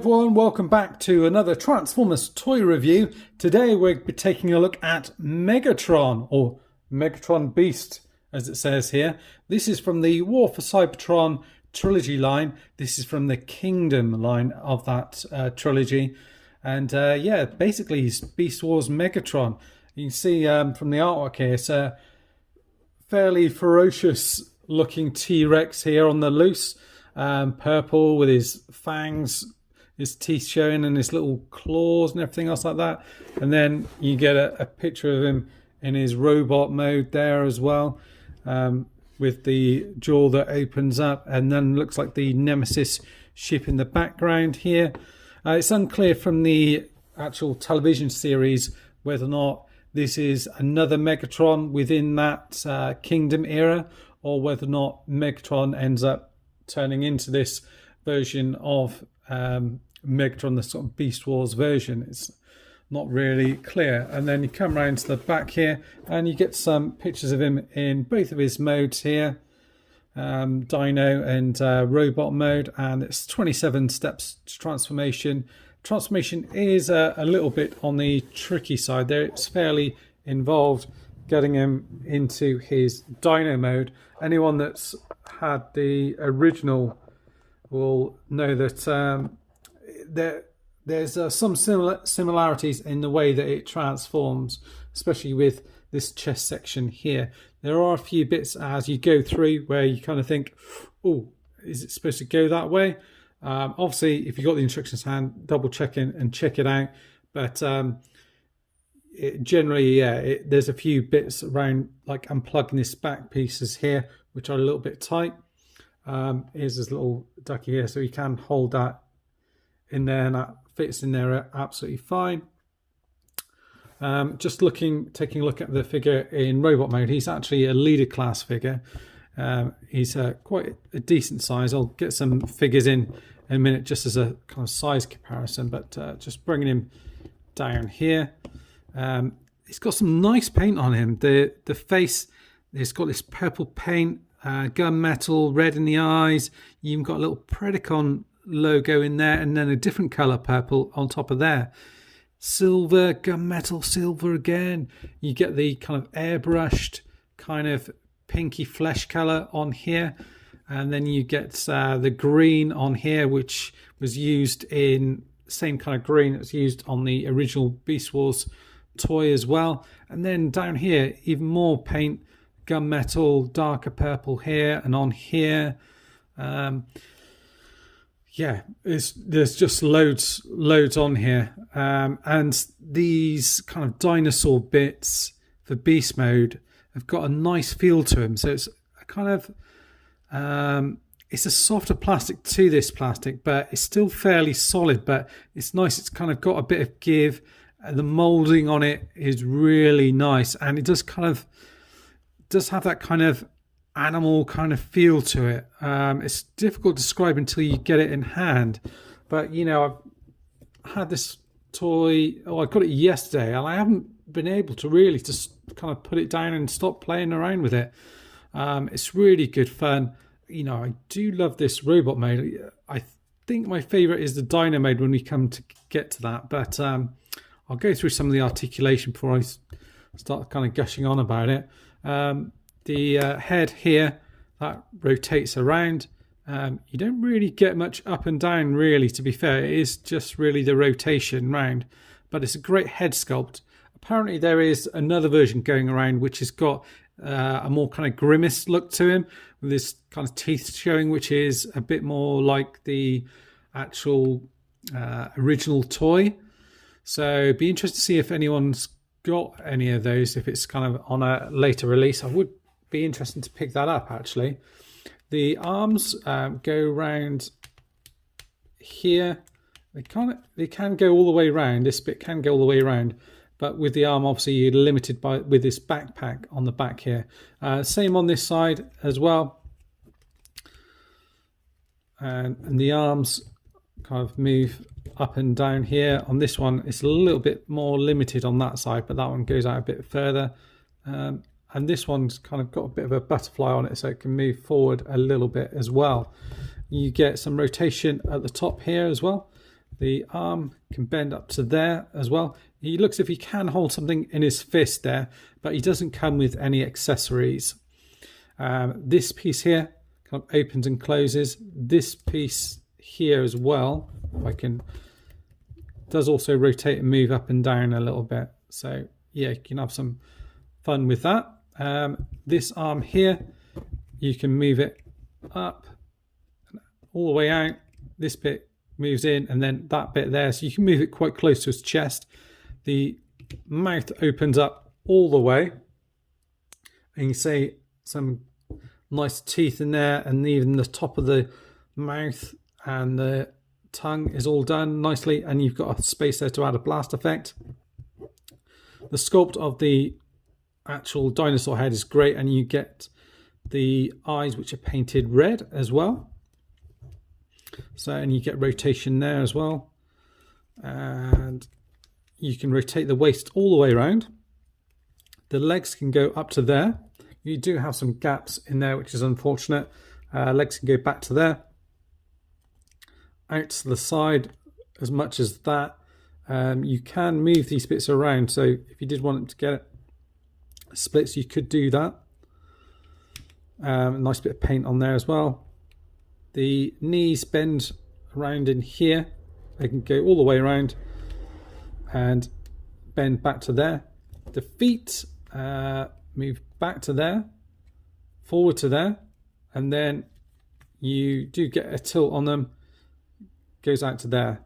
everyone, welcome back to another Transformers toy review. Today we're taking a look at Megatron, or Megatron Beast as it says here. This is from the War for Cybertron trilogy line. This is from the Kingdom line of that trilogy. And yeah, basically he's Beast Wars Megatron. You can see from the artwork here, it's a fairly ferocious looking T-Rex here on the loose. Purple with his fangs, his teeth showing, and his little claws and everything else like that. And then you get a picture of him in his robot mode there as well, with the jaw that opens up, and then looks like the Nemesis ship in the background here. It's unclear from the actual television series whether or not this is another Megatron within that Kingdom era, or whether or not Megatron ends up turning into this version of Megatron, the sort of Beast Wars version. It's not really clear. And then you come around to the back here and you get some pictures of him in both of his modes here, Dino and robot mode, and it's 27 steps to transformation. Transformation is a little bit on the tricky side there. It's fairly involved getting him into his Dino mode. Anyone that's had the original will know that there's some similarities in the way that it transforms, especially with this chest section here. There are a few bits as you go through where you kind of think, oh, is it supposed to go that way? Obviously, if you've got the instructions to hand, double check in and check it out. But generally, yeah, there's a few bits around, like unplugging this back pieces here, which are a little bit tight. Here's this little ducky here, so you can hold that in there, and that fits in there absolutely fine. Just taking a look at the figure in robot mode, he's actually a leader class figure. He's quite a decent size. I'll get some figures in a minute just as a kind of size comparison, but just bringing him down here. He's got some nice paint on him. The face, it's got this purple paint, gunmetal, red in the eyes. You even got a little Predacon logo in there, and then a different color purple on top of there. Silver, gunmetal, silver again. You get the kind of airbrushed kind of pinky flesh color on here, and then you get the green on here, which was used in same kind of green that's used on the original Beast Wars toy as well. And then down here, even more paint, gunmetal, darker purple here and on here. Yeah, there's just loads on here. And these kind of dinosaur bits for beast mode have got a nice feel to them. So it's a kind of it's a softer plastic to this plastic, but it's still fairly solid, but it's nice. It's kind of got a bit of give. The molding on it is really nice, and it does have that kind of animal kind of feel to it. It's difficult to describe until you get it in hand, but you know, I've had this toy, I got it yesterday, and I haven't been able to really just kind of put it down and stop playing around with it. It's really good fun. You know, I do love this robot mode. I think my favorite is the Dino mode when we come to get to that, but I'll go through some of the articulation before I start kind of gushing on about it. The head here, that rotates around. You don't really get much up and down, really, to be fair. It is just really the rotation round, but it's a great head sculpt. Apparently there is another version going around which has got a more kind of grimace look to him, with this kind of teeth showing, which is a bit more like the actual original toy. So it'd be interesting to see if anyone's got any of those, if it's kind of on a later release. I would be interested to pick that up, actually. The arms go round here. They can go all the way around. This bit can go all the way around, but with the arm, obviously, you're limited with this backpack on the back here. Same on this side as well. And the arms kind of move up and down here. On this one, it's a little bit more limited on that side, but that one goes out a bit further. And this one's kind of got a bit of a butterfly on it, so it can move forward a little bit as well. You get some rotation at the top here as well. The arm can bend up to there as well. He looks if he can hold something in his fist there, but he doesn't come with any accessories. This piece here kind of opens and closes. This piece here as well, if I can, does also rotate and move up and down a little bit. So yeah, you can have some fun with that. This arm here, you can move it up all the way out. This bit moves in, and then that bit there, so you can move it quite close to his chest. The mouth opens up all the way, and you see some nice teeth in there, and even the top of the mouth and the tongue is all done nicely, and you've got a space there to add a blast effect. The sculpt of the actual dinosaur head is great, and you get the eyes which are painted red as well. So, and you get rotation there as well, and you can rotate the waist all the way around. The legs can go up to there. You do have some gaps in there, which is unfortunate. Legs can go back to there, out to the side as much as that. You can move these bits around, so if you did want them to get it splits, you could do that. A nice bit of paint on there as well. The knees bend around in here. They can go all the way around and bend back to there. The feet move back to there, forward to there, and then you do get a tilt on them. Goes out to there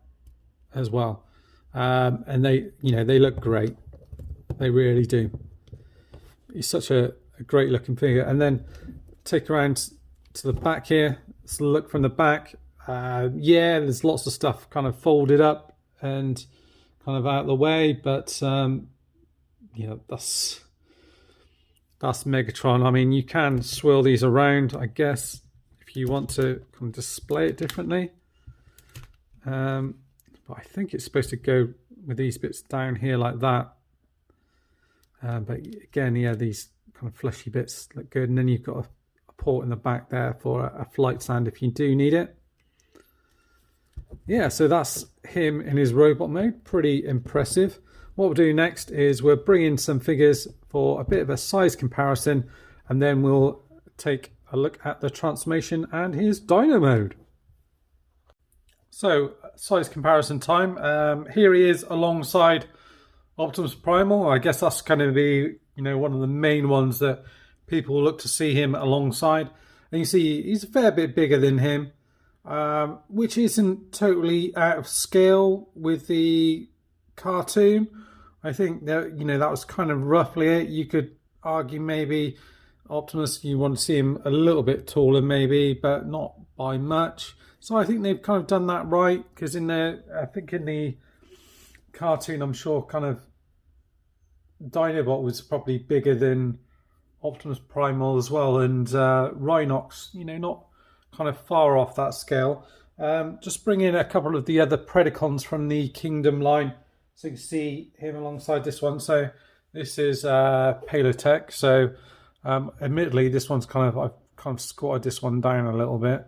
as well. And they, they look great. They really do. It's such a great looking figure. And then take around to the back here. Let's look from the back. Yeah, there's lots of stuff kind of folded up and kind of out of the way, but that's Megatron. I mean, you can swirl these around, I guess, if you want to kind of display it differently. But I think it's supposed to go with these bits down here like that. But again, yeah, these kind of fleshy bits look good, and then you've got a port in the back there for a flight stand if you do need it. Yeah, so that's him in his robot mode. Pretty impressive. What we'll do next is we'll bring in some figures for a bit of a size comparison, and then we'll take a look at the transformation and his dino mode. So, size comparison time. Here he is alongside Optimus Primal. I guess that's going to be, one of the main ones that people look to see him alongside. And you see he's a fair bit bigger than him, which isn't totally out of scale with the cartoon. I think that, that was kind of roughly it. You could argue maybe Optimus, you want to see him a little bit taller maybe, but not by much. So I think they've kind of done that right, because I think in the cartoon, I'm sure kind of Dinobot was probably bigger than Optimus Primal as well, and Rhinox, not kind of far off that scale. Just bring in a couple of the other Predacons from the Kingdom line, so you can see him alongside this one. So this is Palotech. So admittedly, this one's I've kind of squatted this one down a little bit,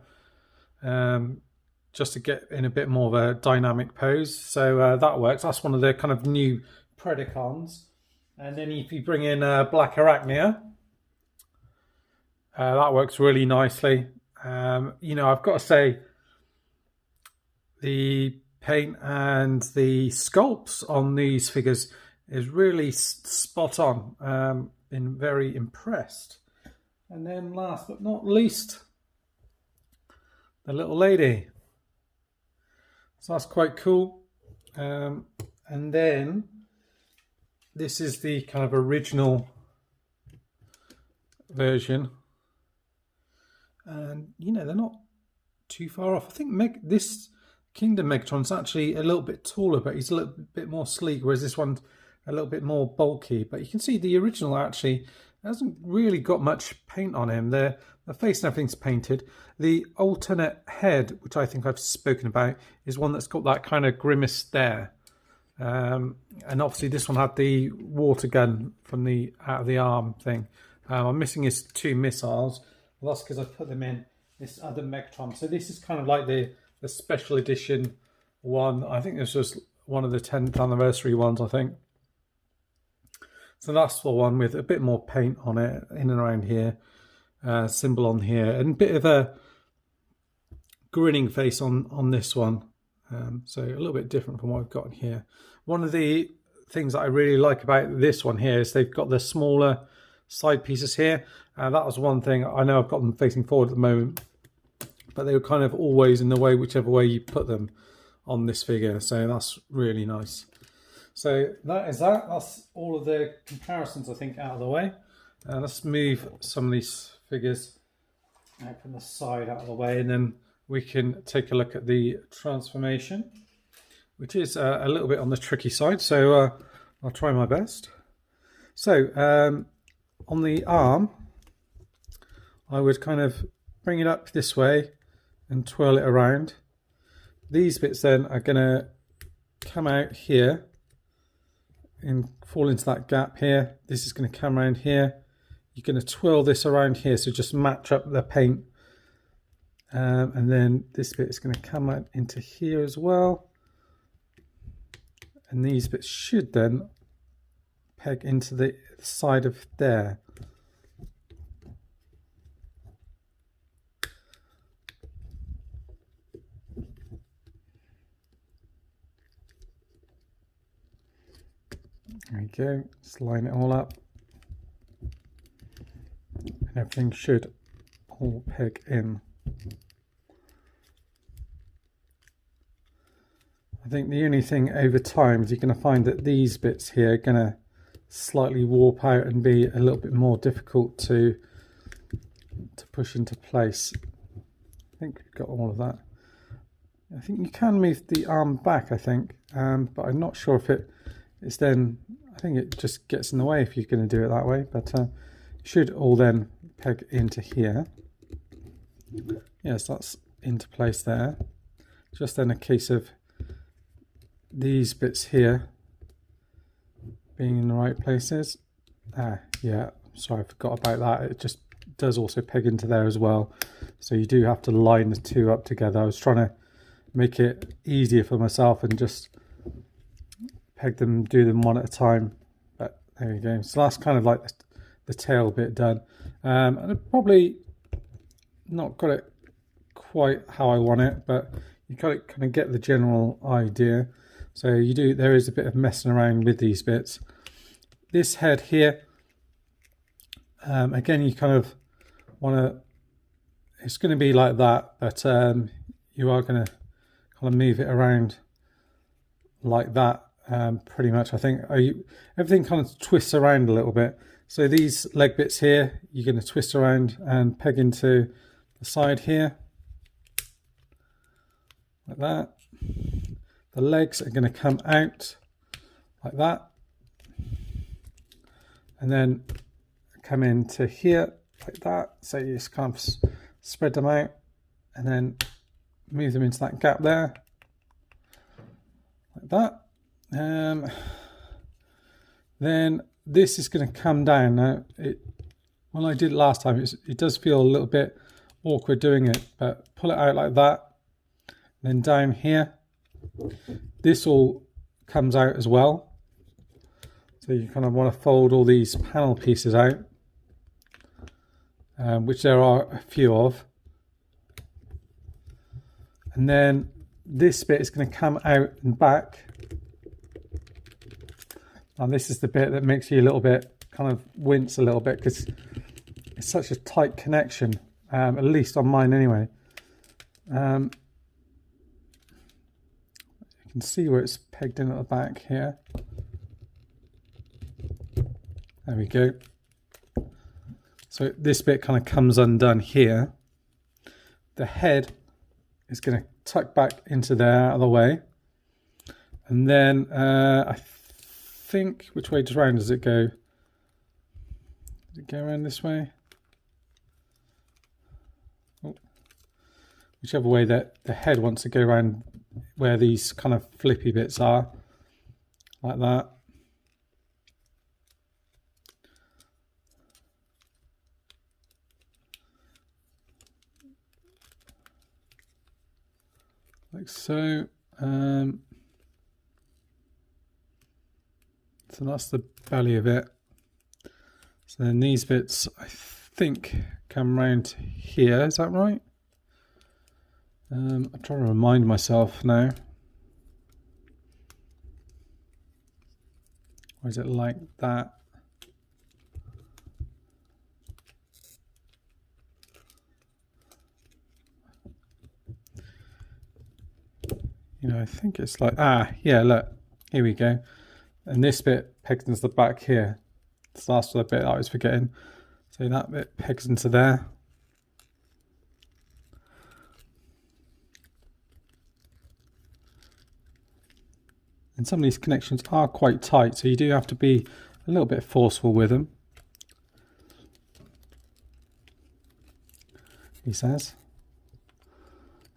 just to get in a bit more of a dynamic pose. So that works. That's one of the kind of new Predacons. And then if you bring in Black Arachnia, that works really nicely. I've got to say, the paint and the sculpts on these figures is really spot on. Been very impressed. And then last but not least, the little lady. So that's quite cool. And then this is the kind of original version. And, they're not too far off. I think this Kingdom Megatron's actually a little bit taller, but he's a little bit more sleek, whereas this one's a little bit more bulky. But you can see the original actually hasn't really got much paint on him. The face and everything's painted. The alternate head, which I think I've spoken about, is one that's got that kind of grimace there. And obviously this one had the water gun from the out of the arm thing. I'm missing his two missiles. Well, that's because I put them in this other Megatron. So this is kind of like the special edition one. I think this was one of the 10th anniversary ones, I think. So that's the one with a bit more paint on it, in and around here, symbol on here, and a bit of a grinning face on this one. So a little bit different from what I've got here. One of the things that I really like about this one here is they've got the smaller side pieces here. That was one thing. I know I've got them facing forward at the moment, but they were kind of always in the way, whichever way you put them on this figure. So that's really nice. So that's all of the comparisons, I think, out of the way. Let's move some of these figures out from the side out of the way, and then we can take a look at the transformation, which is a little bit on the tricky side. So I'll try my best. So on the arm, I would kind of bring it up this way and twirl it around. These bits then are going to come out here and fall into that gap here. This is going to come around here. You're going to twirl this around here, so just match up the paint. And then this bit is going to come out into here as well. And these bits should then peg into the side of there. There we go, just line it all up. And everything should all peg in. I think the only thing over time is you're going to find that these bits here are going to slightly warp out and be a little bit more difficult to push into place. I think we've got all of that. I think you can move the arm back, I think, but I'm not sure if it's then, I think it just gets in the way if you're going to do it that way, but it should all then peg into here. Yes, that's into place there. Just then a case of these bits here being in the right places. Yeah, sorry, I forgot about that. It just does also peg into there as well. So you do have to line the two up together. I was trying to make it easier for myself and just peg them, do them one at a time. But there you go. So that's kind of like the tail bit done. And I've probably not got it quite how I want it, but you kind of get the general idea. So there is a bit of messing around with these bits. This head here, again, you kind of want to, it's going to be like that, but you are going to kind of move it around like that, pretty much. I think everything kind of twists around a little bit. So these leg bits here, you're going to twist around and peg into the side here, like that. The legs are going to come out like that, and then come into here like that. So you just kind of spread them out and then move them into that gap there, like that. Then this is going to come down. Now, when I did it last time, it does feel a little bit awkward doing it, but pull it out like that. Then down here, this all comes out as well. So you kind of want to fold all these panel pieces out, which there are a few of. And then this bit is going to come out and back. And this is the bit that makes you a little bit kind of wince a little bit, because it's such a tight connection, at least on mine anyway. You can see where it's pegged in at the back here. There we go. So this bit kind of comes undone here. The head is going to tuck back into there out of the way. And then I think, which way round does it go? Does it go around this way? Oh. Whichever way that the head wants to go around, where these kind of flippy bits are, like that. Like so. So that's the belly of it. So then these bits, I think, come round here. Is that right? I'm trying to remind myself now. Or is it like that? You know, I think it's like, yeah, look, here we go. And this bit pegs into the back here. So that's the bit I was forgetting. So that bit pegs into there. And some of these connections are quite tight, so you do have to be a little bit forceful with them, he says.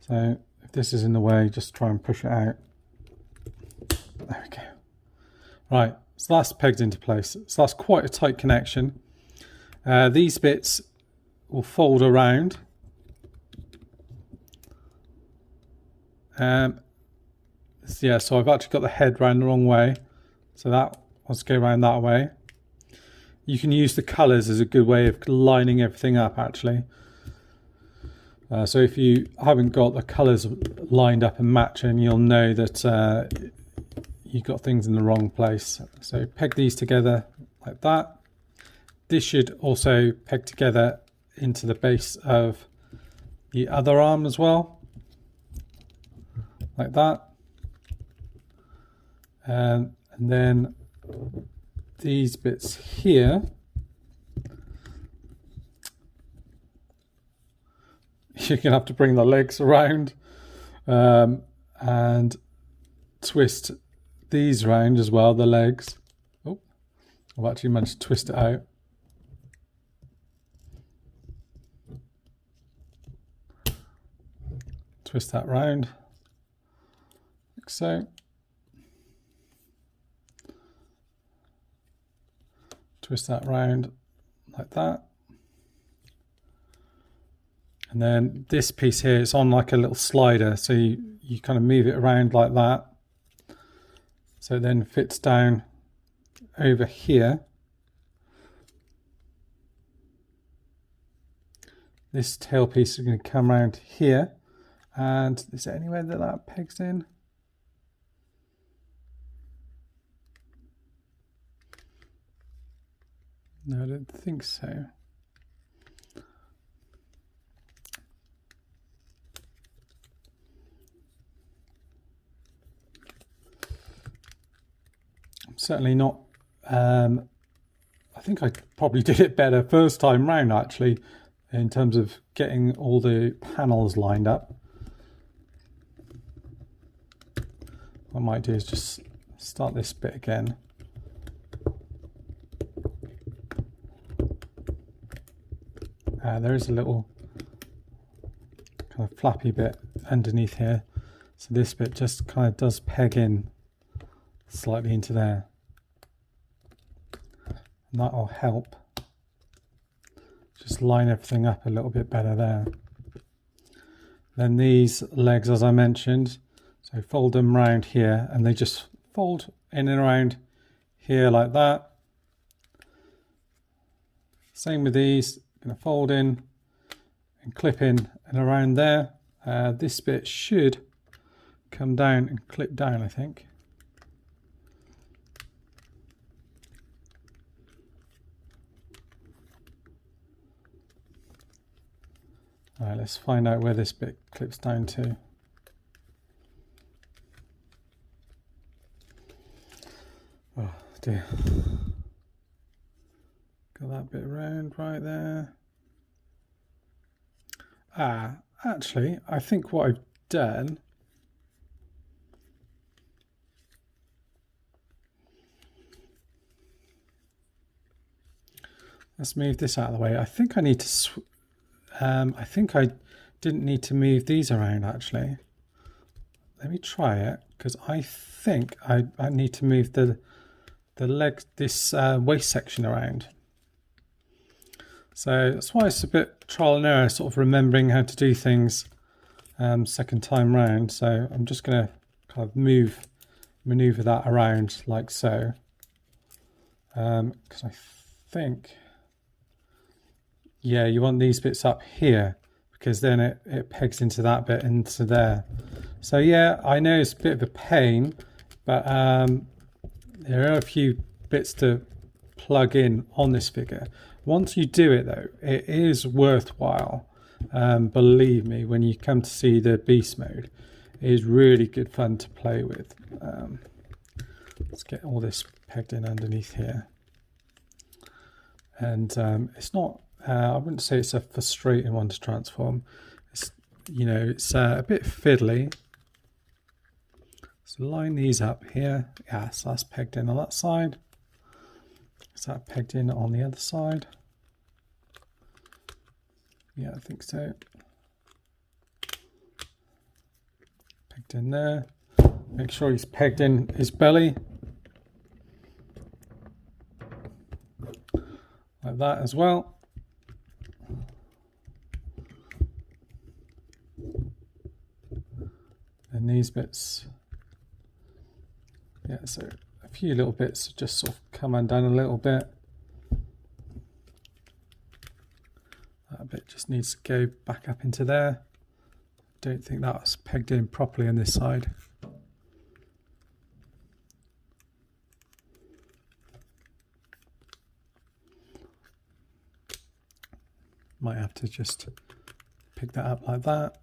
So if this is in the way, just try and push it out. There we go. Right, so that's pegged into place. So that's quite a tight connection. These bits will fold around. Yeah, so I've actually got the head round the wrong way. So that wants to go around that way. You can use the colours as a good way of lining everything up, actually. So if you haven't got the colours lined up and matching, you'll know that you've got things in the wrong place. So peg these together like that. This should also peg together into the base of the other arm as well, like that. And then these bits here, you're going to have to bring the legs around and twist these around as well, the legs. Oh, I've actually managed to twist it out. Twist that round, like so. Twist that round like that. And then this piece here, it's on like a little slider, so you kind of move it around like that. So it then fits down over here. This tail piece is going to come around here. And is there anywhere that that pegs in? No, I don't think so. I'm certainly not. I think I probably did it better first time round, actually, in terms of getting all the panels lined up. What I might do is just start this bit again. There is a little kind of flappy bit underneath here. So this bit just kind of does peg in slightly into there. And that will help just line everything up a little bit better there. Then these legs, as I mentioned, so fold them round here and they just fold in and around here like that. Same with these. Going to fold in and clip in and around there. This bit should come down and clip down, I think. All right, let's find out where this bit clips down to. Oh dear. Got that bit around right there. Actually, I think what I've done, let's move this out of the way. I think I need to, I think I didn't need to move these around actually. Let me try it, because I think I need to move the leg, this waist section around. So that's why it's a bit trial and error, sort of remembering how to do things second time round. So I'm just going to kind of maneuver that around like so. Because I think, yeah, you want these bits up here, because then it pegs into that bit, into there. So yeah, I know it's a bit of a pain, but there are a few bits to plug in on this figure. Once you do it though, it is worthwhile. Believe me, when you come to see the beast mode, it is really good fun to play with. Let's get all this pegged in underneath here. And it's not, I wouldn't say it's a frustrating one to transform. It's, you know, it's a bit fiddly. So line these up here. Yeah, so that's pegged in on that side. Is that pegged in on the other side? Yeah, I think so. Pegged in there. Make sure he's pegged in his belly. Like that as well. And these bits. Yeah, so a few little bits just sort of come undone a little bit. That bit just needs to go back up into there. Don't think that was pegged in properly on this side. Might have to just pick that up like that.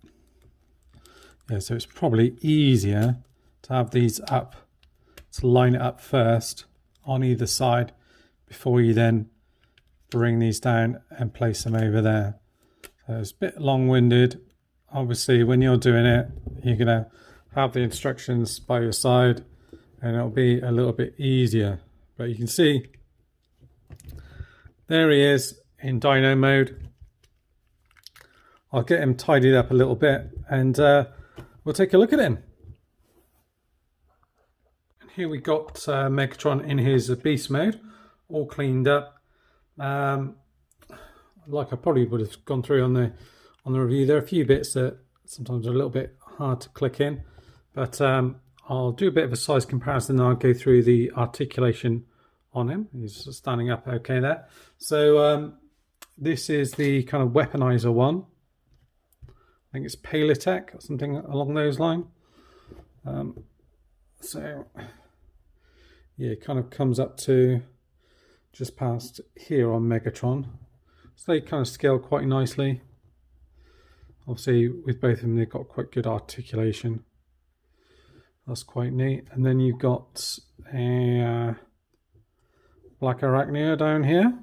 Yeah, so it's probably easier to have these up, to line it up first on either side before you then bring these down and place them over there. So it's a bit long-winded. Obviously, when you're doing it, you're going to have the instructions by your side and it'll be a little bit easier. But you can see, there he is in Dino mode. I'll get him tidied up a little bit and we'll take a look at him. And here we got Megatron in his beast mode, all cleaned up. Like I probably would have gone through on the review, there are a few bits that sometimes are a little bit hard to click in, but I'll do a bit of a size comparison and I'll go through the articulation on him. He's standing up okay there. So this is the kind of weaponizer one. I think it's Palitech or something along those lines. So yeah, it kind of comes up to just past here on Megatron. So they kind of scale quite nicely. Obviously with both of them they've got quite good articulation. That's quite neat. And then you've got a Black Arachnia down here.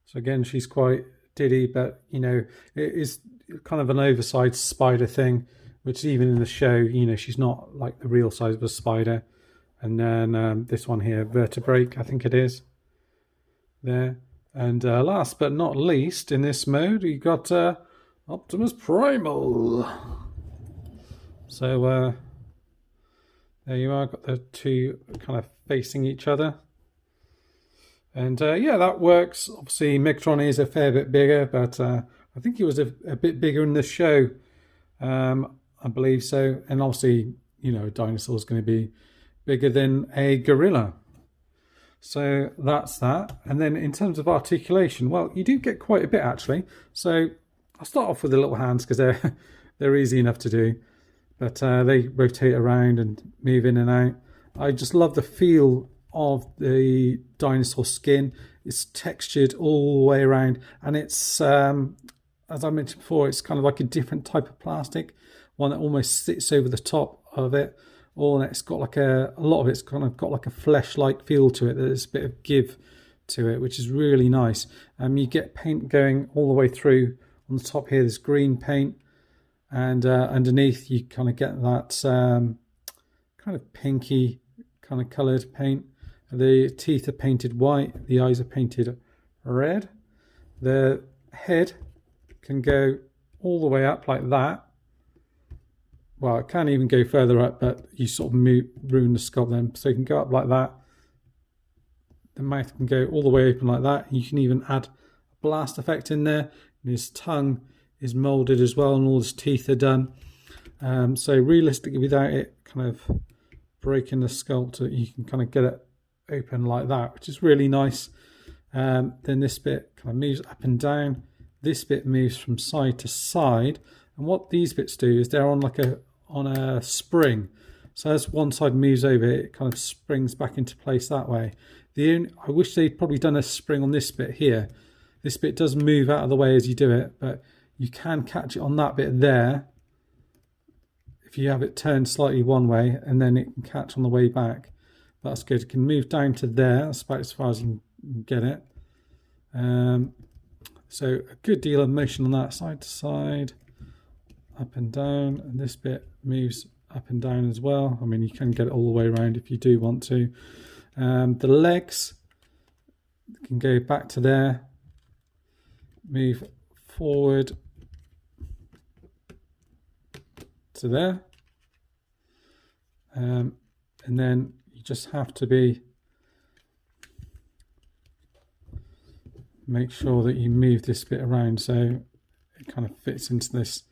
So again, she's quite diddy, but you know, it is kind of an oversized spider thing, which even in the show, you know, she's not like the real size of a spider. And then this one here, Vertebrake, I think it is there. And last but not least, in this mode, you got Optimus Primal. So there you are, got the two kind of facing each other. And yeah, that works. Obviously, Megatron is a fair bit bigger, but I think he was a bit bigger in the show. I believe so. And obviously, you know, a dinosaur is going to be bigger than a gorilla. So that's that. And then in terms of articulation, well, you do get quite a bit actually. So I'll start off with the little hands because they're easy enough to do. But they rotate around and move in and out. I just love the feel of the dinosaur skin. It's textured all the way around, and it's as I mentioned before, it's kind of like a different type of plastic, one that almost sits over the top of it, or it's got like a lot of it's kind of got like a flesh-like feel to it. There's a bit of give to it, which is really nice. You get paint going all the way through. On the top here there's green paint, and underneath you kind of get that kind of pinky kind of coloured paint. The teeth are painted white, the eyes are painted red. The head can go all the way up like that. Well, it can't even go further up, but you sort of ruin the sculpt then. So you can go up like that. The mouth can go all the way open like that. You can even add a blast effect in there. And his tongue is moulded as well, and all his teeth are done. So realistically, without it kind of breaking the sculpture, you can kind of get it open like that, which is really nice. Then this bit kind of moves up and down. This bit moves from side to side, and what these bits do is they're on a spring. So as one side moves over, it kind of springs back into place that way. I wish they'd probably done a spring on this bit here. This bit does move out of the way as you do it, but you can catch it on that bit there if you have it turned slightly one way, and then it can catch on the way back. That's good. It can move down to there. That's about as far as you can get it. So a good deal of motion on that, side to side, up and down, and this bit moves up and down as well. I mean, you can get it all the way around if you do want to. The legs can go back to there, move forward to there, and then you just have to make sure that you move this bit around so it kind of fits into this,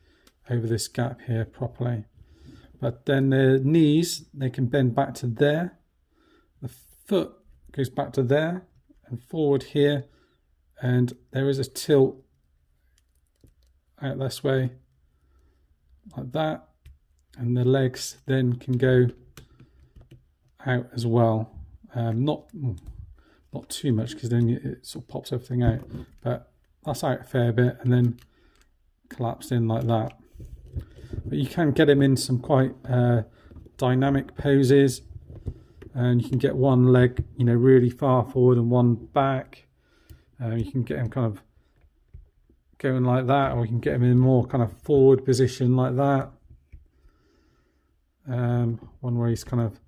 over this gap here properly. But then the knees, they can bend back to there. The foot goes back to there and forward here, and there is a tilt out this way like that, and the legs then can go out as well. Not too much, because then it sort of pops everything out, but that's out a fair bit, and then collapsed in like that. But you can get him in some quite dynamic poses, and you can get one leg, you know, really far forward and one back. You can get him kind of going like that, or you can get him in more kind of forward position like that. One where he's kind of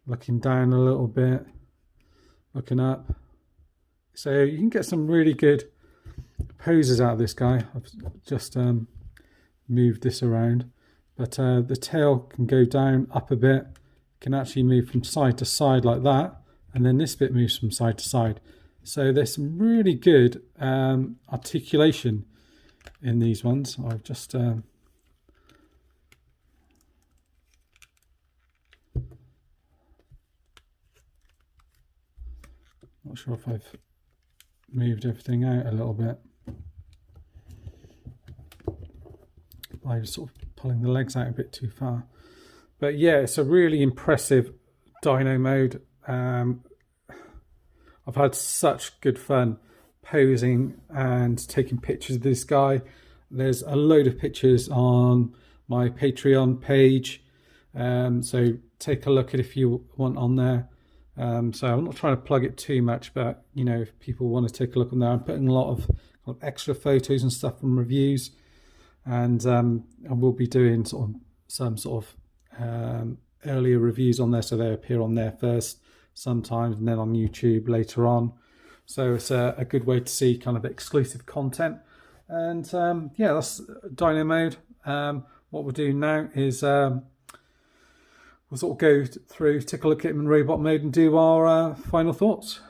looking down a little bit, looking up. So you can get some really good poses out of this guy. I've just moved this around, but the tail can go down, up a bit, can actually move from side to side like that, and then this bit moves from side to side. So there's some really good articulation in these ones. I've just not sure if I've moved everything out a little bit. I was sort of pulling the legs out a bit too far. But yeah, it's a really impressive dyno mode. I've had such good fun posing and taking pictures of this guy. There's a load of pictures on my Patreon page, so take a look at if you want on there. So I'm not trying to plug it too much, but you know, if people want to take a look on there, I'm putting a lot of extra photos and stuff from reviews, and I will be doing some sort of earlier reviews on there, so they appear on there first sometimes, and then on YouTube later on. So it's a good way to see kind of exclusive content. And yeah, that's dyno mode. What we'll do now is we'll sort of go through, take a look at him in robot mode, and do our final thoughts.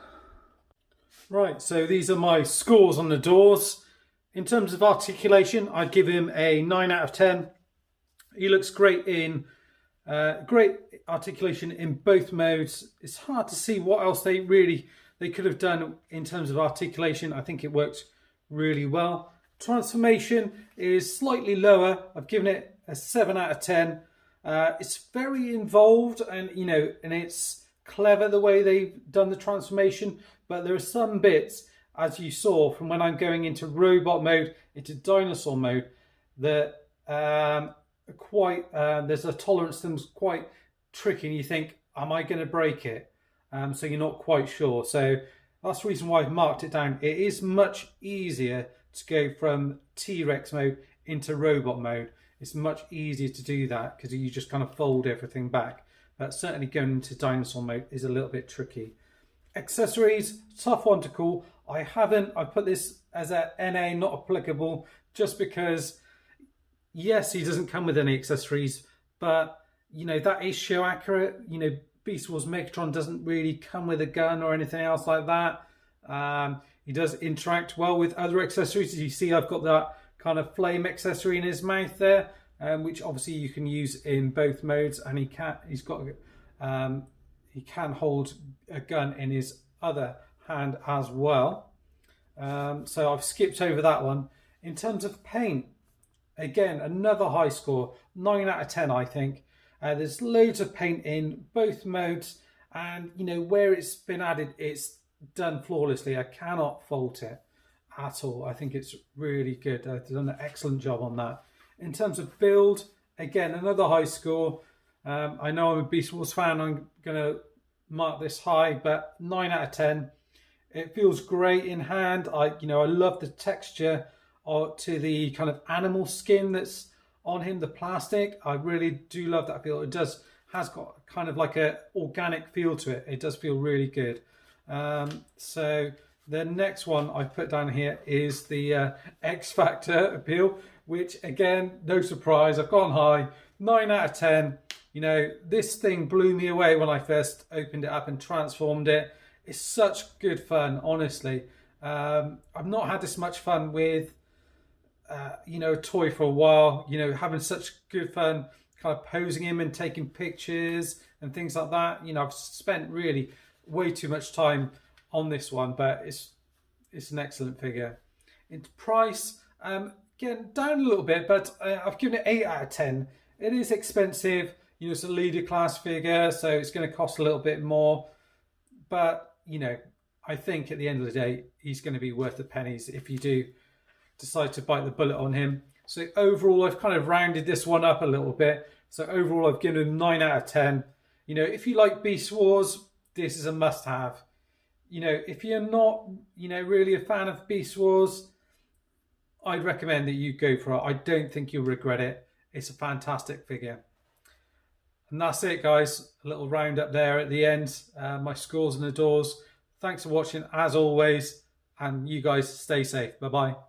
Right, so these are my scores on the doors. In terms of articulation, I'd give him a 9 out of 10. He looks great in great articulation in both modes. It's hard to see what else they could have done in terms of articulation. I think it works really well. Transformation is slightly lower. I've given it a 7 out of 10. It's very involved, and you know, and it's clever the way they've done the transformation, but there are some bits, as you saw from when I'm going into robot mode, into dinosaur mode, that there's a tolerance that's quite tricky, and you think, am I going to break it? So you're not quite sure. So that's the reason why I've marked it down. It is much easier to go from T-Rex mode into robot mode. It's much easier to do that because you just kind of fold everything back. But certainly going into dinosaur mode is a little bit tricky. Accessories, tough one to call. I put this as a NA, not applicable, just because, yes, he doesn't come with any accessories, but, you know, that is show accurate. You know, Beast Wars Megatron doesn't really come with a gun or anything else like that. He does interact well with other accessories. As you see, I've got that kind of flame accessory in his mouth there, which obviously you can use in both modes, and he can hold a gun in his other hand as well. So I've skipped over that one. In terms of paint, again, another high score, 9 out of 10, I think. There's loads of paint in both modes, and you know, where it's been added, it's done flawlessly. I cannot fault it at all. I think it's really good. They've done an excellent job on that. In terms of build, again, another high score. I know I'm a Beast Wars fan. I'm going to mark this high, but 9 out of 10. It feels great in hand. I love the texture to the kind of animal skin that's on him, the plastic. I really do love that feel. It has got kind of like a organic feel to it. It does feel really good. So the next one I put down here is the X Factor appeal, which again, no surprise, I've gone high, 9 out of 10. You know, this thing blew me away when I first opened it up and transformed it. It's such good fun, honestly. I've not had this much fun with, a toy for a while. You know, having such good fun, kind of posing him and taking pictures and things like that. You know, I've spent really way too much time on this one, but it's an excellent figure. Its price, again, down a little bit, but I've given it 8 out of 10. It is expensive. You know, it's a leader class figure, so it's going to cost a little bit more. But, you know, I think at the end of the day, he's going to be worth the pennies if you do decide to bite the bullet on him. So overall, I've kind of rounded this one up a little bit. So overall, I've given him 9 out of 10. You know, if you like Beast Wars, this is a must-have. You know, if you're not, really a fan of Beast Wars, I'd recommend that you go for it. I don't think you'll regret it. It's a fantastic figure. And that's it, guys. A little roundup there at the end. My scores and adores. Thanks for watching, as always. And you guys stay safe. Bye-bye.